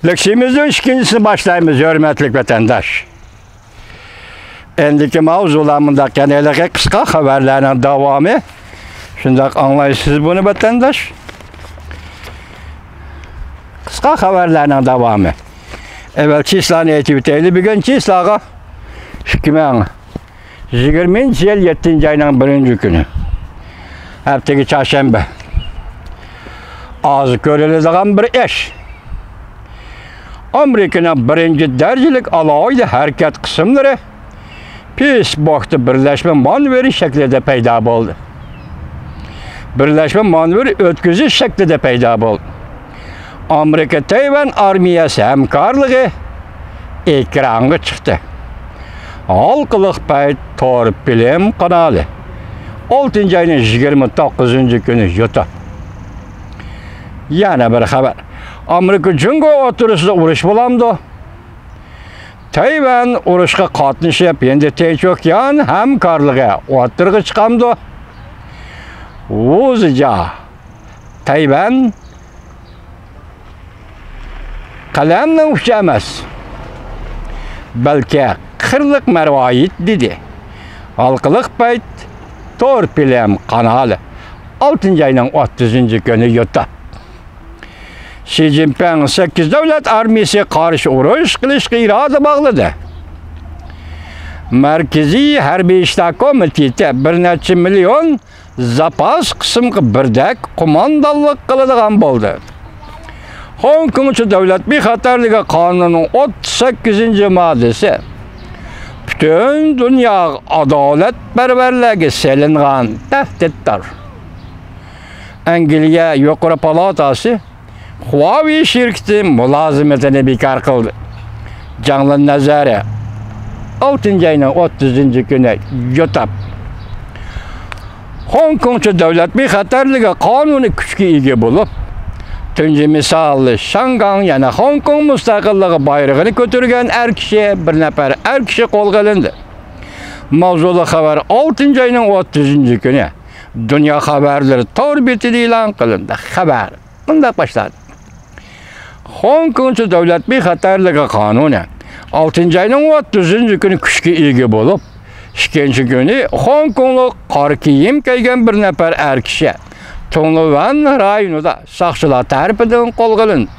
Leksimizin ikincisini başlayımız, hürmetlik vatandaş. Endiki mavzularımda genellikle kısa haberlerin devamı. Şimdi anlayışsız bunu vatandaş. Kısa haberlerin devamı. Evvel çislan eğitimteyli bir gün çislağa 2020 yıl 7. ayının 1. günü. Haftaki çarşamba. Az görülüdüğün bir iş. Amerika'nın 1. derecelik alaylı hareket kısımları pis boğdu birleşme manevri şeklinde peyda oldu. Birleşme manevri ötküzü şeklinde peyda oldu. Amerika-Tayvan armiyası hemkarlığı ekrana çıktı. Halkılık payı torpilim kanalı. 6. ayının 29. günü yutu. Yana bir haber. Amerika Cungo oturusida urush bo'lamdi. Tayvan urushga qatnashib, endi Tinch okean hamkorligi o'tirg'i chiqamdi. O'zicha Tayvan qalamning uchi emas, balki qirliq marvoyit dedi. Halqiliq payt torpilim kanalı 6. ayının 30. günü yuttu. Xi Jinping 8 devlet armiyası karşı uruş qilishga iroda bağladı. Merkezi Harbiy İşlar Komiteti 1 necha million zapas qismga birdek qo'mondonlik qiladigan bo'ldi. Hong Kong Davlat bexatarligi qonunining 38-moddasi bütün dünya adolatparvarlarga selingan tahdiddir. Angliya yuqori palatasi Huawei şirketi mülazimetini bekar kıldı. Canlı nazarı 6. ayının 30. günü yutup Hong Kong Devlet bexatarligi kanuni kuchga ega bo'lib, tunji misali Shangang yana Hong Kong mustaqilligi bayrog'ini ko'targan bir nafar er kishi qo'lga olindi. Mavzuli xabar 6. ayının 30. günü Dünya Haberleri tor betida e'lon qilindi. Xabar bunday başladı. Hong Kong Devlet bexatarligi kanuni 6. ayının 30. günü kuchga ega bo'lib, 2. günü Hong Konglik qora kiyim kiygan bir nafar er kishi Tongluan rayonida soqchilar tarafidan qo'lga olindi.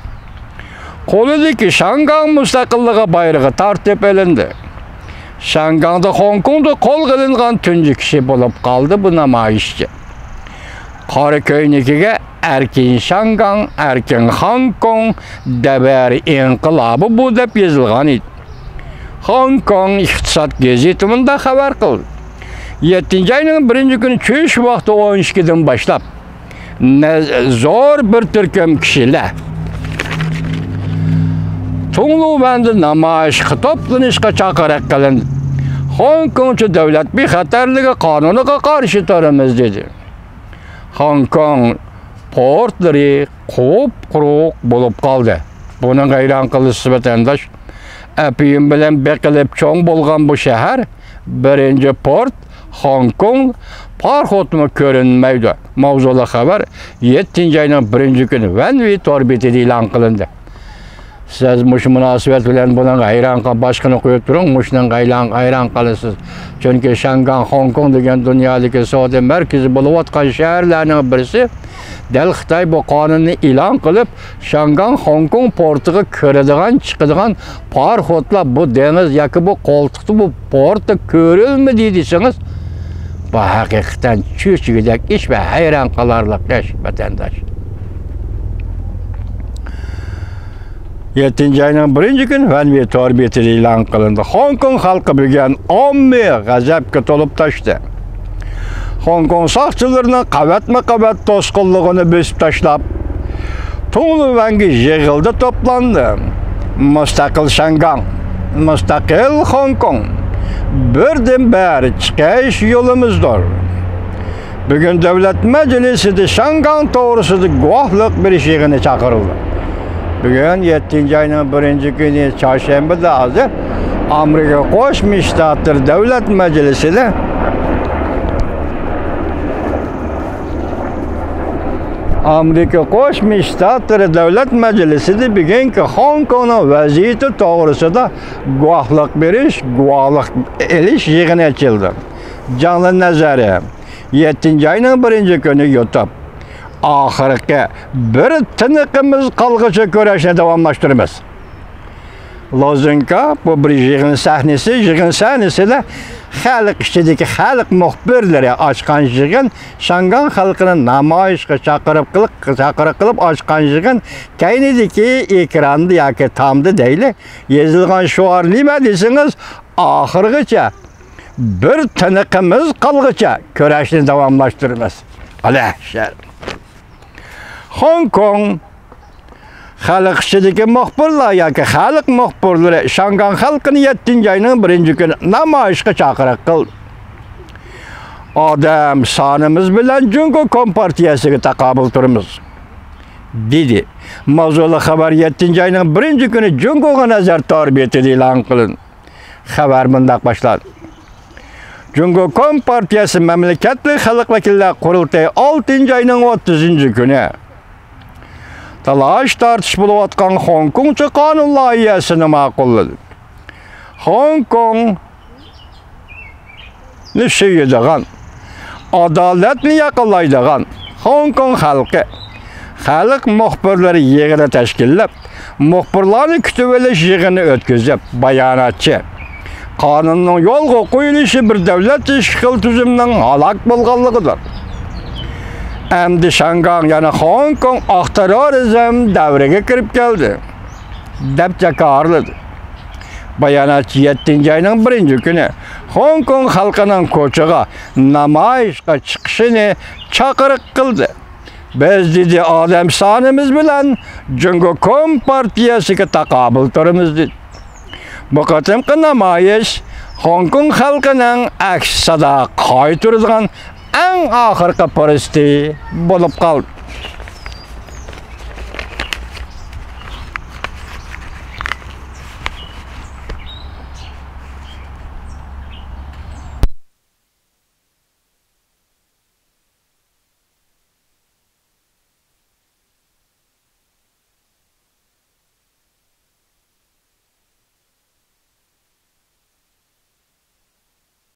Qo'lidagi Shangang mustaqilligi bayrog'i tortib olindi. Shangangda Hong Kongda qo'lga olingan tunji kishi bo'lib qoldi bu namoyishchi. Qora ko'ynikiga erkin Shangang, erkin Hong Kong dabari inqilobi bu deb yozilgan edi. Hong Kong iqtisod gazeti bunda xabar qildi. 7. ayının 1. günü tush vaqti 12 dan boshlab zo'r bir turkum kishilar Tongluanda namoyishga to'planishga chaqiriq qilindi. Hong Kong davlat bexatarligi qonuniga qarshi turamiz dedi. Hong Kong portlari quruq bo'lib qoldi. Buni hayron qilishsiz vatandosh. Apiyim bilan beqilib cho'ng bo'lgan bu shahar birinchi port Hong Kong parxotmi ko'rinmaydi. Mavzuli xabar 7. ayının 1. günü Vanvi torbetida e'lon qilindi. Siz mush munosabat bilan buni hayron qilib boshqani qo'yib turing, mushdan hayron qolasiz. Chunki Shangang, Hong Kong degan dunyodagi savdo markazi bo'layotgan shaharlarning birisi dal Xitoy bu qonunni e'lon qilib, Shangang, Hong Kong portiga kiradigan, chiqadigan parxotlar bu dengiz yoki bu qo'ltiqda bu portda ko'rilmadi desangiz, bu haqiqatan cho'chigidek ish va hayron qolarlik ish vatandosh. 7. ayının 1. günü Vanvi torbetida e'lon qilindi. Hong Kong xalqi bugun ommaviy g'azabga to'lib tashdi. Hong Kong soqchilarining qavatma-qavat to'sqinligini bosib tashlab, Tongluanga yig'ildi to'plandi. Mustaqil Shangang, mustaqil Hong Kong birdan beri chiqish yo'limizdir. Bugun davlat majlisida Shangang to'g'risida guvohlik berish yig'ini chaqirildi. Bugün 7. ayının 1. günü çarşambada hazır Amerika Qo'shma Shtatlar Davlat Majlisida Amerika Qo'shma Shtatlari Davlat Majlisida bugungi Hong Kongning vaziyati to'g'risida guvohlik berish, guvohlik elish yig'ini ochildi. Jonli nazari 7-oyning 1-kuni yutib, oxirgi bir tiniqimiz qolg'icha kurashni davomlashtiramiz. Lozunka bu bir yig'in sahnesida xalq ichidagi xalq muxbirlari ochgan yig'in, Shangang xalqini namoyishga chaqirib qilib ochgan yig'in, kaynidagi ekranda yoki tomda deyli, yozilgan shuar nima desangiz, oxirgacha bir tiniqimiz qolg'icha kurashni davomlashtiramiz. Alashar. Hong Kong xalq ichidagi muxbirlar yoki xalq muxbirlari Shangang xalqini 7-oyning 1-kuni namoyishga chaqiriq qildi. Odam sonimiz bilan Jungo Kompartiyasiga taqobil turamiz, dedi. Mavzuli xabar 7-oyning 1-kuni Jungoga nazar torbiyatida e'lon qilindi. Xabar bunday boshladi. Jungo Kompartiyasi mamlakatli xalq vakillar qurultayi 6-oyning 30-kuni talash tartish bo'layotgan Hong Kongcha qonun loyihasini ma'qulladi. Hong Kong sevadigan, adolatni yaqinlaydigan Hong Kong xalqi xalq muxbirlari yig'ini tashkillab, muxbirlarni kutib olish yig'ini o'tkazib, bayonotchi qonunning yo'lga qo'yilishi bir davlat ishqil tuzumning halok bo'lganligidir. Endi Shangang yana Hong Kong avtoritarizm davriga kirib keldi, deb jakarladi. Bayonotchi 7-oyning 1-kuni Hong Kong xalqining ko'chaga namoyishga chiqishini chaqiriq qildi. Biz dedi odam sonimiz bilan Jungo Kompartiyasiga taqobil turamiz dedi. Bu qatimqi namoyish Hong Kong xalqining aks sada qaytirgan eng oxirgi paristi bo'lib qoldi.